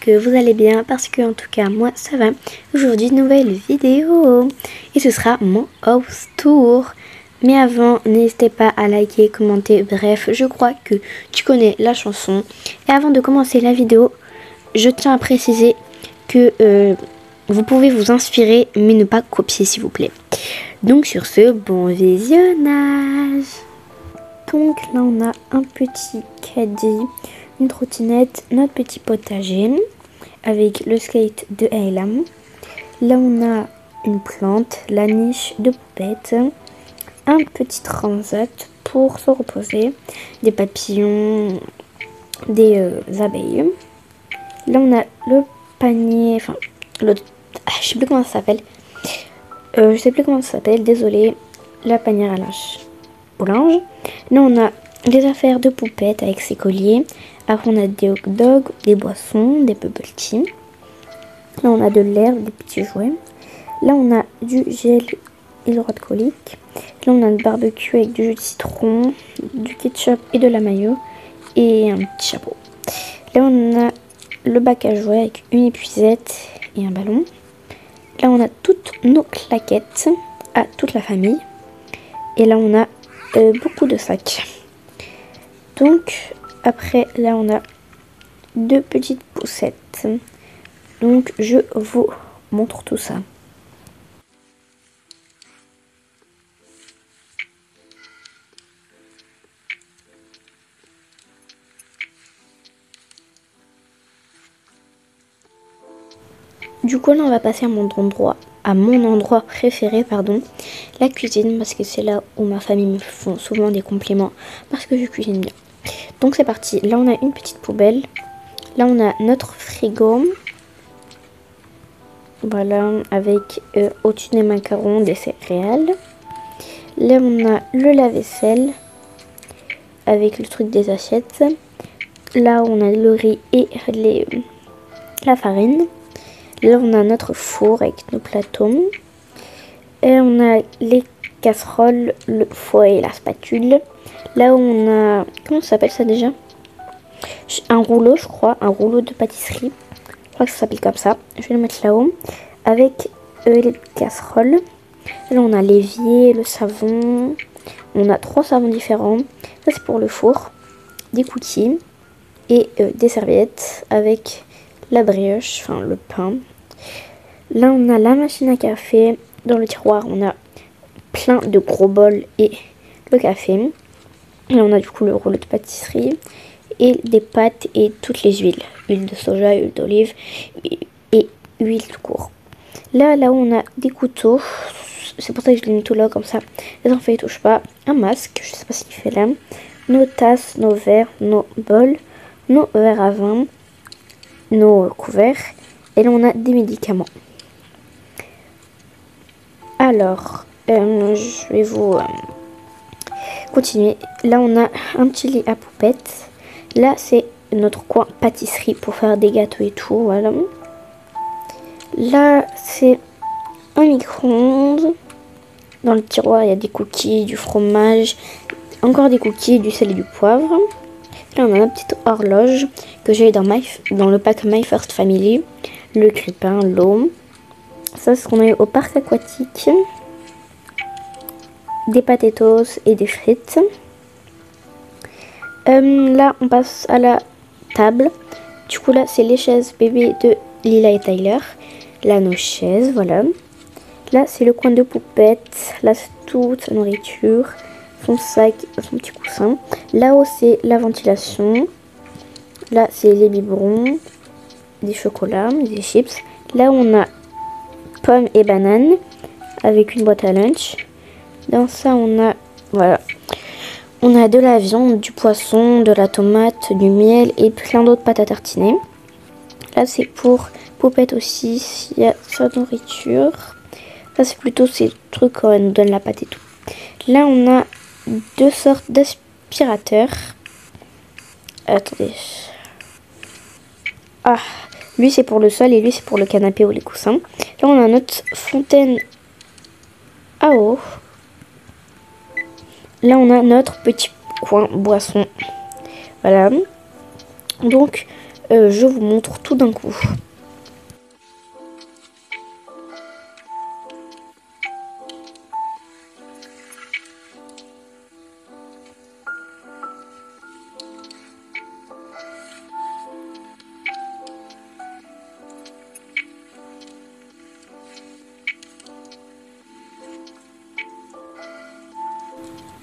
que vous allez bien parce que en tout cas moi ça va. Aujourd'hui nouvelle vidéo et ce sera mon house tour. Mais avant n'hésitez pas à liker, commenter, bref je crois que tu connais la chanson. Et avant de commencer la vidéo, je tiens à préciser que vous pouvez vous inspirer mais ne pas copier s'il vous plaît. Donc sur ce, bon visionnage. Donc là on a un petit caddie, une trottinette, notre petit potager avec le skate de Aylam. Là on a une plante, la niche de poupette, un petit transat pour se reposer, des papillons, des abeilles. Là on a le panier, enfin je sais plus comment ça s'appelle. Désolée, la panière à linge. Au linge. Là on a des affaires de poupettes avec ses colliers. Après on a des hot dogs, des boissons, des bubble tea. Là on a de l'herbe, des petits jouets. Là on a du gel hydroalcoolique. Là on a le barbecue avec du jus de citron, du ketchup et de la mayo et un petit chapeau. Là on a le bac à jouets avec une épuisette et un ballon. Là on a toutes nos claquettes à toute la famille. Et là on a beaucoup de sacs. Donc après là on a deux petites poussettes. Donc je vous montre tout ça. Du coup là on va passer à mon endroit préféré, la cuisine, parce que c'est là où ma famille me font souvent des compliments parce que je cuisine bien. Donc c'est parti, là on a une petite poubelle, là on a notre frigo, voilà, avec au-dessus des macarons, des céréales. Là on a le lave-vaisselle avec le truc des assiettes. Là on a le riz et la farine. Là on a notre four avec nos plateaux. Et on a les casseroles, le fouet et la spatule. Là on a, comment ça s'appelle ça déjà? Un rouleau, je crois, un rouleau de pâtisserie. Je crois que ça s'appelle comme ça. Je vais le mettre là-haut. Avec les casseroles. Là on a l'évier, le savon. On a 3 savons différents. Ça c'est pour le four. Des cookies et des serviettes avec la brioche, enfin le pain. Là on a la machine à café. Dans le tiroir on a plein de gros bols et le café. Là on a du coup le rouleau de pâtisserie et des pâtes et toutes les huiles. Huile de soja, huile d'olive et huile tout court. Là on a des couteaux. C'est pour ça que je l'ai mis tout là comme ça. Les enfants ils touchent pas. Un masque, je sais pas ce qu'il fait là. Nos tasses, nos verres, nos bols, nos verres à vin, nos couverts. Et là on a des médicaments. Alors, je vais vous continuer. Là, on a un petit lit à poupette. Là, c'est notre coin pâtisserie pour faire des gâteaux et tout. Voilà. Là, c'est un micro-ondes. Dans le tiroir, il y a des cookies, du fromage, encore des cookies, du sel et du poivre. Là, on a une petite horloge que j'ai dans le pack My First Family. Le crépin, l'eau. Ça, c'est ce qu'on a eu au parc aquatique. Des potatoes et des frites. Là, on passe à la table. Du coup, là, c'est les chaises bébé de Lila et Tyler. Là, nos chaises, voilà. Là, c'est le coin de poupette. Là, c'est toute sa nourriture. Son sac, son petit coussin. Là-haut, c'est la ventilation. Là, c'est les biberons. Des chocolats, des chips. Là, on a pommes et bananes avec une boîte à lunch. Dans ça on a, voilà, on a de la viande, du poisson, de la tomate, du miel et plein d'autres pâtes à tartiner. Là c'est pour poupette aussi, il y a sa nourriture. Ça c'est plutôt ces trucs quand elle nous donne la pâte et tout. Là on a 2 sortes d'aspirateurs. Attendez. Ah, lui c'est pour le sol et lui c'est pour le canapé ou les coussins. Là on a notre fontaine à eau. Là on a notre petit coin boisson. Voilà. Donc je vous montre tout d'un coup.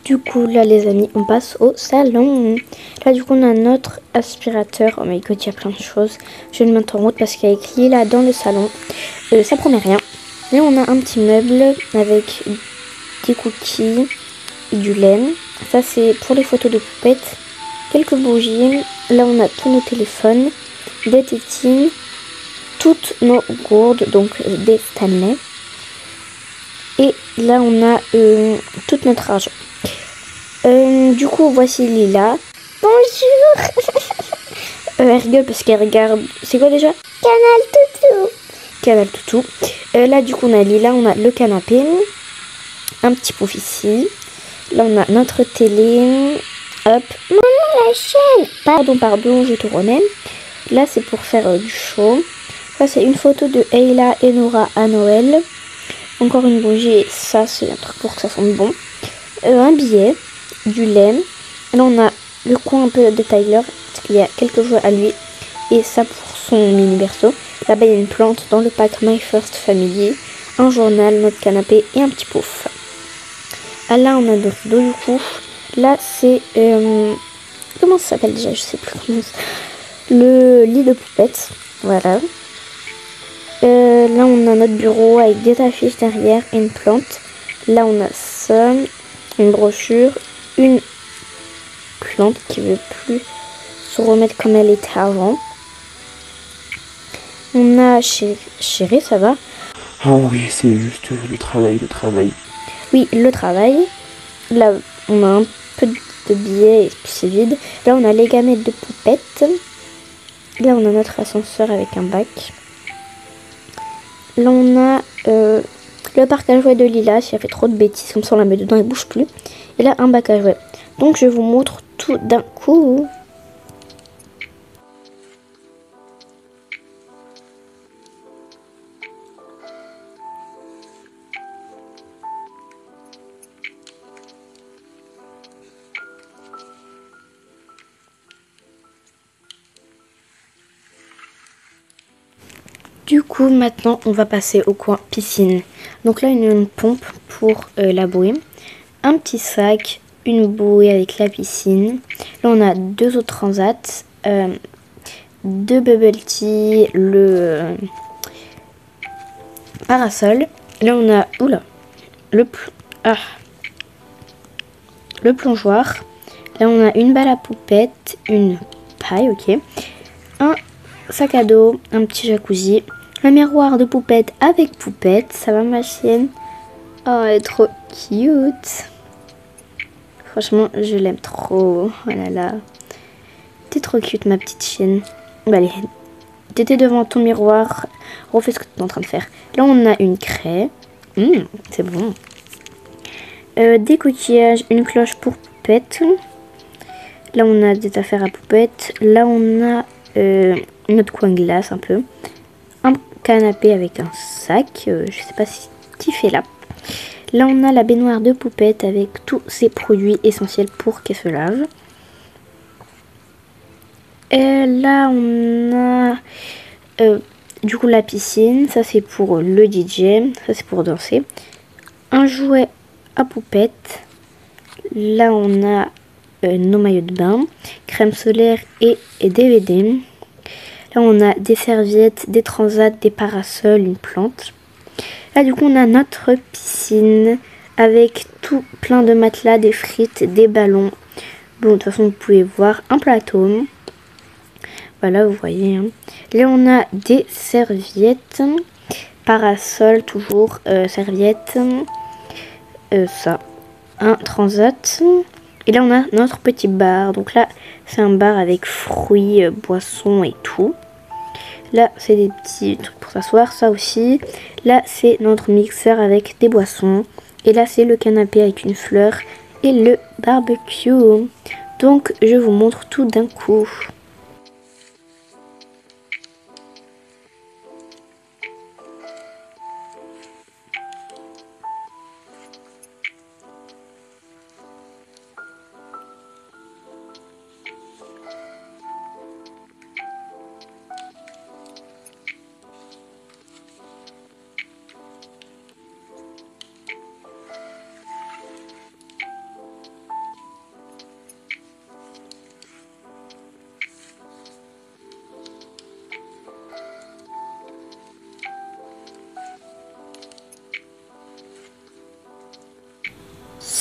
Du coup, là, les amis, on passe au salon. Là, du coup, on a notre aspirateur. Oh my god, il y a plein de choses. Je vais le mettre en route parce qu'il y a écrit là dans le salon. Ça promet rien. Là, on a un petit meuble avec des cookies et du lait. Ça, c'est pour les photos de poupettes. Quelques bougies. Là, on a tous nos téléphones, des tétines, toutes nos gourdes, donc des Stanley. Et là, on a tout notre argent. Du coup, voici Lila. Bonjour. Elle rigole parce qu'elle regarde... C'est quoi déjà? Canal Toutou. Canal Toutou. Là, du coup, on a Lila, on a le canapé. Un petit pouf ici. Là, on a notre télé. Hop. Maman, la chaîne. Pardon, je te remets. Là, c'est pour faire du show. Ça, c'est une photo de Ayla et Nora à Noël. Encore une bougie. Ça, c'est un truc pour que ça sente bon. Un billet. Du lait. Là, on a le coin un peu de Tyler. Parce qu'il y a quelques jouets à lui. Et ça pour son mini berceau. Là-bas, il y a une plante dans le pack My First Family. Un journal, notre canapé et un petit pouf. Ah, là, on a d'autres rideaux du coup. Là, c'est... comment ça s'appelle déjà? Je sais plus comment ça... Le lit de poupettes. Voilà. Là, on a notre bureau avec des affiches derrière et une plante. Là, on a ça. Une brochure. Une plante qui veut plus se remettre comme elle était avant. On a Chérie, ça va? Oh oui, c'est juste le travail. Oui, le travail. Là, on a un peu de billets et puis c'est vide. Là, on a les gamètes de poupettes. Là, on a notre ascenseur avec un bac. Là, on a le parc à jouets de Lila. Si elle fait trop de bêtises, comme ça, on la met dedans, elle bouge plus. Et là, un bac à jouets. Donc, je vous montre tout d'un coup. Du coup, maintenant, on va passer au coin piscine. Donc là, une pompe pour la bouée. Un petit sac, une bouée avec la piscine. Là, on a deux autres transats. Deux bubble tea, le parasol. Là, on a... Oula. Le plongeoir. Là, on a une balle à poupette, une paille, ok. Un sac à dos, un petit jacuzzi. Un miroir de poupette avec poupette. Ça va, ma chienne? Oh, elle est trop cute. Franchement, je l'aime trop. Oh là là. T'es trop cute, ma petite chienne. Bah, allez. T'étais devant ton miroir. Refais ce que tu es en train de faire. Là, on a une craie. C'est bon. Des coquillages, une cloche pour poupette. Là, on a des affaires à poupette. Là, on a notre coin glace un peu. Un canapé avec un sac. Je sais pas si qui fait là. Là, on a la baignoire de poupette avec tous ces produits essentiels pour qu'elle se lave. Et là, on a du coup la piscine. Ça, c'est pour le DJ. Ça, c'est pour danser. Un jouet à poupette. Là, on a nos maillots de bain, crème solaire et DVD. Là, on a des serviettes, des transats, des parasols, une plante. Là, du coup, on a notre piscine avec tout plein de matelas, des frites, des ballons. Bon, de toute façon, vous pouvez voir un plateau. Voilà, vous voyez. Hein. Là, on a des serviettes, parasols, toujours, serviettes, ça, un transat. Et là, on a notre petit bar. Donc là, c'est un bar avec fruits, boissons et tout. Là, c'est des petits trucs pour s'asseoir, ça aussi. Là, c'est notre mixeur avec des boissons. Et là, c'est le canapé avec une fleur et le barbecue. Donc, je vous montre tout d'un coup.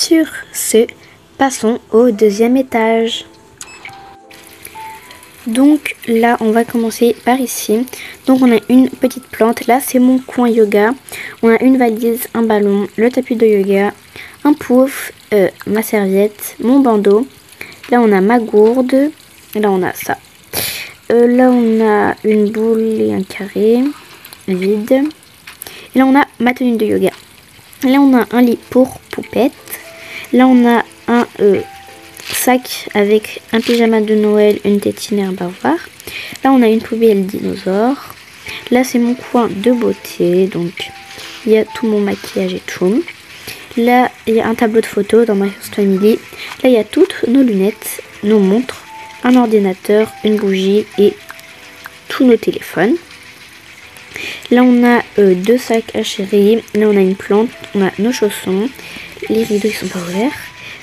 Sur ce, passons au deuxième étage. Donc là, on va commencer par ici. Donc on a une petite plante. Là, c'est mon coin yoga. On a une valise, un ballon, le tapis de yoga, un pouf, ma serviette, mon bandeau. Là, on a ma gourde. Là, on a ça. Là, on a une boule et un carré vide. Et là, on a ma tenue de yoga. Là, on a un lit pour poupette. Là, on a un sac avec un pyjama de Noël, une tétine et un bavoir. Là, on a une poubelle dinosaure. Là, c'est mon coin de beauté. Donc, il y a tout mon maquillage et tout. Là, il y a un tableau de photos dans My First Family. Là, il y a toutes nos lunettes, nos montres, un ordinateur, une bougie et tous nos téléphones. Là, on a deux sacs à chérie. Là, on a une plante. On a nos chaussons. Les rideaux, ils sont pas ouverts.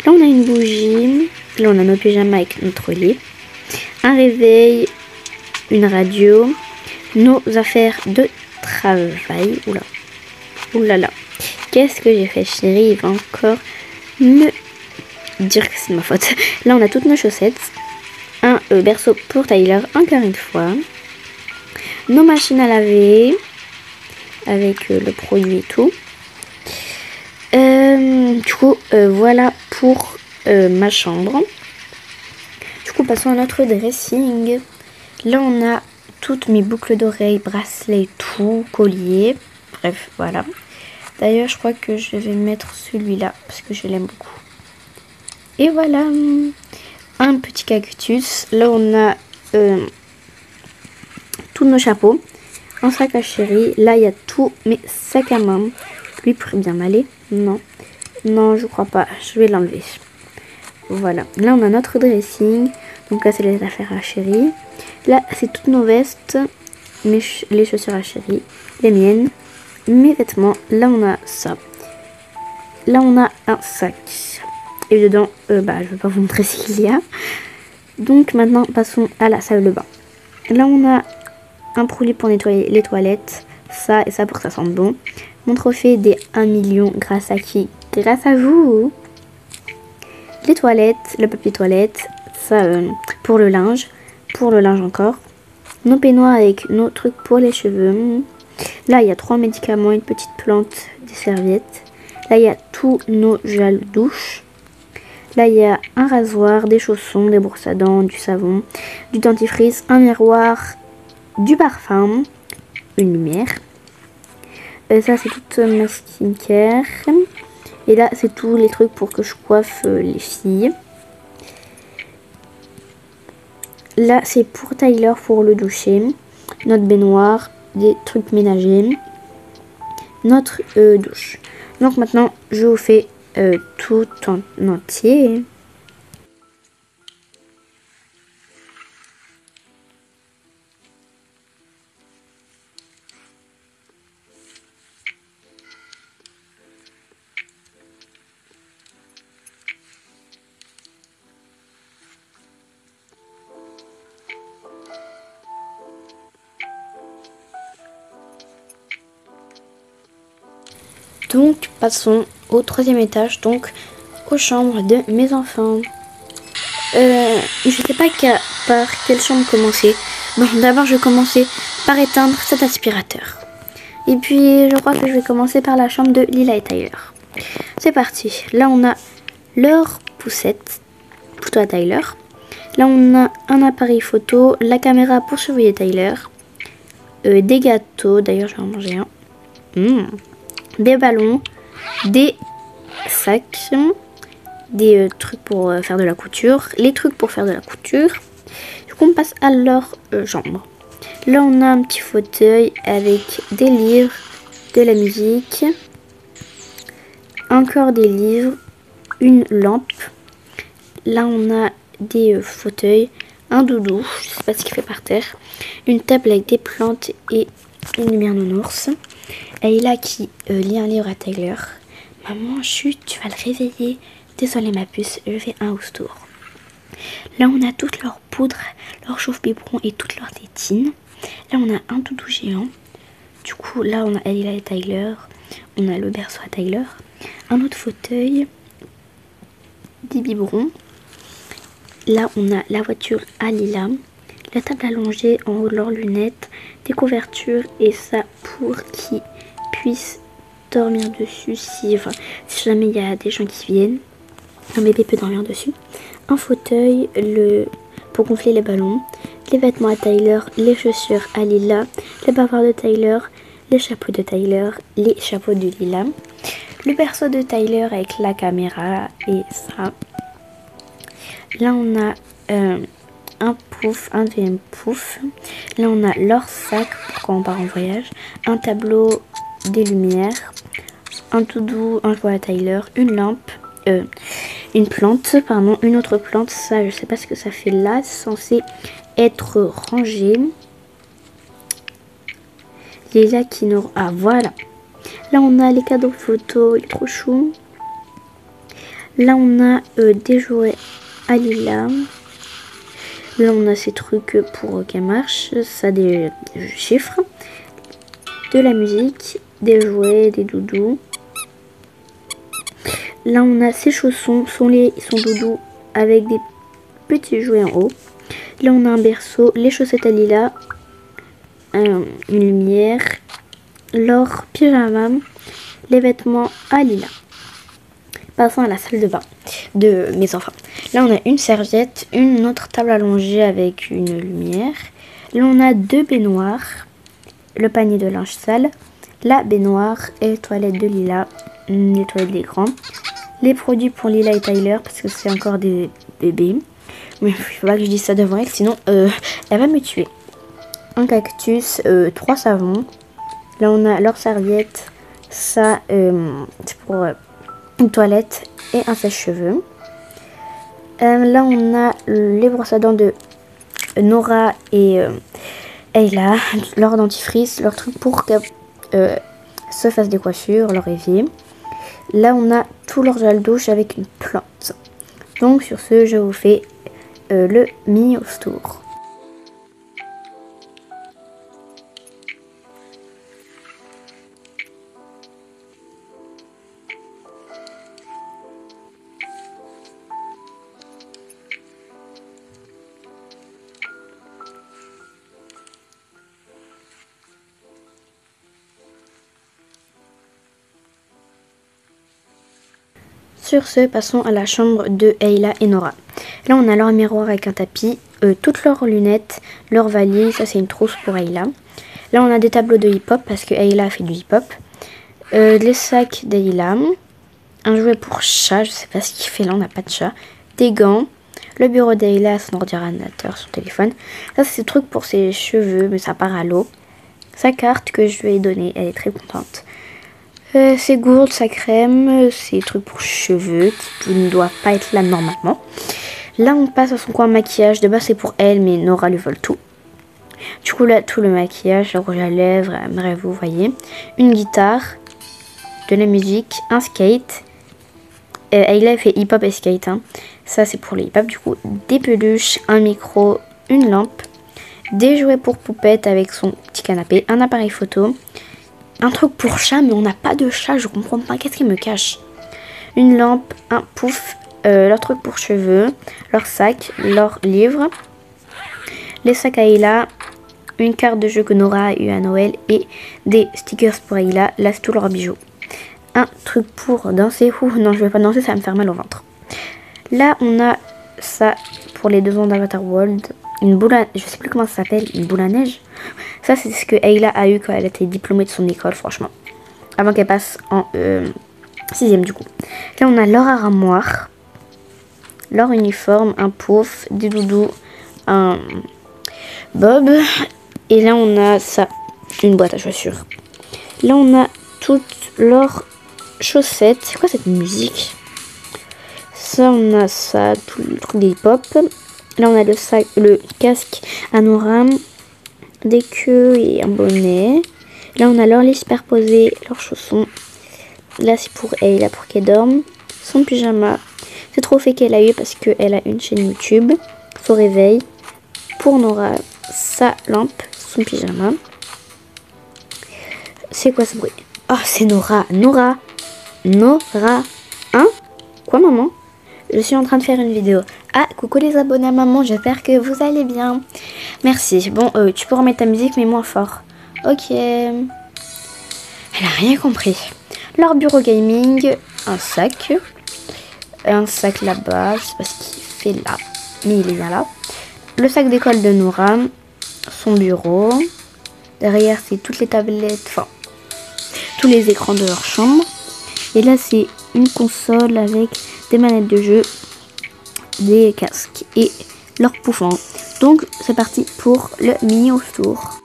Là, on a une bougie. Là, on a nos pyjamas avec notre lit. Un réveil. Une radio. Nos affaires de travail. Oula. Oulala. Qu'est-ce que j'ai fait, chérie? Il va encore me dire que c'est de ma faute. Là, on a toutes nos chaussettes. Un berceau pour Tyler, encore une fois. Nos machines à laver. Avec le produit et tout. Du coup, voilà pour ma chambre. Du coup, passons à notre dressing. Là, on a toutes mes boucles d'oreilles, bracelets, tout, collier. Bref, voilà. D'ailleurs, je crois que je vais mettre celui-là parce que je l'aime beaucoup. Et voilà, un petit cactus. Là, on a tous nos chapeaux. Un sac à chérie. Là, il y a tous mes sacs à main. Lui pourrait bien m'aller. Non. Non, je crois pas. Je vais l'enlever. Voilà. Là, on a notre dressing. Donc là, c'est les affaires à chérie. Là, c'est toutes nos vestes. Les chaussures à chérie. Les miennes. Mes vêtements. Là, on a ça. Là, on a un sac. Et dedans, je vais pas vous montrer ce qu'il y a. Donc, maintenant, passons à la salle de bain. Là, on a un produit pour nettoyer les toilettes. Ça et ça pour que ça sente bon. Mon trophée des 1 million grâce à qui? Grâce à vous. Les toilettes, le papier toilette, ça pour le linge encore. Nos peignoirs avec nos trucs pour les cheveux. Là, il y a 3 médicaments, une petite plante, des serviettes. Là, il y a tous nos gels douche. Là, il y a un rasoir, des chaussons, des brosses à dents, du savon, du dentifrice, un miroir, du parfum, une lumière. Ça, c'est toute ma skincare. Et là, c'est tous les trucs pour que je coiffe les filles. Là, c'est pour Tyler pour le doucher. Notre baignoire, des trucs ménagers. Notre douche. Donc maintenant, je vous fais tout en entier. Donc, passons au 3e étage, donc aux chambres de mes enfants. Je sais pas par quelle chambre commencer. Bon, d'abord, je vais commencer par éteindre cet aspirateur. Et puis, je crois que je vais commencer par la chambre de Lila et Tyler. C'est parti. Là, on a leur poussette, plutôt à Tyler. Là, on a un appareil photo, la caméra pour surveiller Tyler. Des gâteaux, d'ailleurs, je vais en manger un. Des ballons, des sacs, des trucs pour faire de la couture, les trucs pour faire de la couture. Du coup, on passe à leur chambre. Là, on a un petit fauteuil avec des livres, de la musique, encore des livres, une lampe. Là, on a des fauteuils, un doudou, je sais pas ce qu'il fait par terre, une table avec des plantes et une lumière nounours. Et là qui lit un livre à Tyler. Maman, chut, tu vas le réveiller. Désolée ma puce, je fais un house tour. Là on a toute leur poudre, leur chauffe-biberon et toutes leurs tétines. Là on a un doudou géant. Du coup là on a Elila et Tyler. On a le berceau à Tyler. Un autre fauteuil. des biberons. Là, on a la voiture à Lila, la table allongée en haut de leurs lunettes, des couvertures et ça pour qu'ils puissent dormir dessus si jamais il y a des gens qui viennent. Un bébé peut dormir dessus. Un fauteuil pour gonfler les ballons, les vêtements à Tyler, les chaussures à Lila, les bavards de Tyler, les chapeaux de Tyler, les chapeaux de Lila, le berceau de Tyler avec la caméra et ça. Là on a un pouf, un deuxième pouf. Là on a leur sac pour quand on part en voyage, un tableau, des lumières, un doudou, un jouet à Tyler, une lampe, une plante, pardon, une autre plante, ça je sais pas ce que ça fait là, c'est censé être rangé. Lila qui nous... Ah voilà. Là on a les cadeaux photos, il est trop chou. Là on a des jouets à Lila. Là on a ces trucs pour qu'elle marche, ça des chiffres, de la musique, des jouets, des doudous. Là on a ses chaussons, son doudou avec des petits jouets en haut. Là on a un berceau, les chaussettes à Lila, une lumière, leur pyjama, les vêtements à Lila. Passons à la salle de bain de mes enfants. Là on a une serviette, une autre table allongée avec une lumière. Là on a deux baignoires, le panier de linge sale, la baignoire et les toilettes de Lila, les toilettes des grands. Les produits pour Lila et Tyler parce que c'est encore des bébés. Mais il faut pas que je dise ça devant elle, sinon elle va me tuer. Un cactus, 3 savons. Là on a leur serviette, ça c'est pour une toilette et un sèche-cheveux. Là on a les brosses à dents de Nora et Ayla, leur dentifrice, leur truc pour qu'elles se fassent des coiffures, leur évier. Là on a tout leur gel douche avec une plante. Donc sur ce je vous fais le mini house tour. Sur ce, passons à la chambre de Ayla et Nora. Là, on a leur miroir avec un tapis, toutes leurs lunettes, leur valise, ça c'est une trousse pour Ayla. Là, on a des tableaux de hip-hop parce que Ayla a fait du hip-hop. Les sacs d'Ayla, un jouet pour chat, je sais pas ce qu'il fait là, on n'a pas de chat. Des gants, le bureau d'Ayla, son ordinateur, son téléphone. Ça, c'est des trucs pour ses cheveux, mais ça part à l'eau. Sa carte que je lui ai donnée, elle est très contente. Ses gourdes, sa crème, ses trucs pour cheveux qui ne doivent pas être là normalement. Là on passe à son coin maquillage, de base c'est pour elle mais Nora lui vole tout. Du coup là tout le maquillage, le rouge à lèvres, bref vous voyez. Une guitare, de la musique, un skate. Ayla fait hip hop et skate, hein. Ça c'est pour le hip hop du coup. Des peluches, un micro, une lampe, des jouets pour poupette avec son petit canapé, un appareil photo. Un truc pour chat, mais on n'a pas de chat, je comprends pas, qu'est-ce qu'il me cache. Une lampe, un pouf, leur truc pour cheveux, leur sac, leur livre, les sacs à Ayla, une carte de jeu que Nora a eu à Noël et des stickers pour Ayla, là c'est tous leurs bijoux. Un truc pour danser, non je vais pas danser, ça va me faire mal au ventre. Là on a ça pour les 2 ans d'Avatar World, une boule à... je sais plus comment ça s'appelle, une boule à neige. Ça c'est ce que Ayla a eu quand elle était diplômée de son école franchement. Avant qu'elle passe en 6ème du coup. Là on a leur armoire, leur uniforme, un pouf, des doudous, un bob. Et là on a ça, une boîte à chaussures. Là on a toutes leurs chaussettes. C'est quoi cette musique? Ça on a ça, tout le truc des hip-hop. Là on a le sac, le casque à Nora, des queues et un bonnet. Là on a leur lit superposé, leurs chaussons. Là c'est pour elle, là pour qu'elle dorme. Son pyjama. C'est trop fait qu'elle a eu parce qu'elle a une chaîne YouTube. Son réveil. Pour Nora, sa lampe, son pyjama. C'est quoi ce bruit? Oh c'est Nora. Nora. Hein? Quoi maman? je suis en train de faire une vidéo. Ah, coucou les abonnés à maman, j'espère que vous allez bien. Merci. Bon, tu peux remettre ta musique, mais moins fort. Ok. Elle a rien compris. Leur bureau gaming, un sac. Un sac là-bas, je sais pas ce qu'il fait là, mais il est bien là. Le sac d'école de Noura. Son bureau. Derrière, c'est toutes les tablettes, enfin, tous les écrans de leur chambre. Et là, c'est une console avec des manettes de jeu, des casques et leurs pouffants. Donc, c'est parti pour le mini house tour.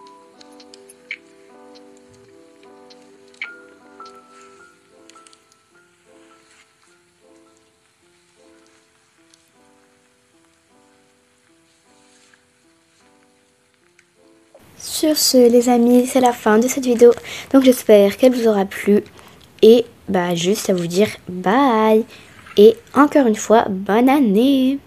Sur ce, les amis, c'est la fin de cette vidéo. Donc, j'espère qu'elle vous aura plu. Et bah, juste à vous dire bye. Et encore une fois, bonne année!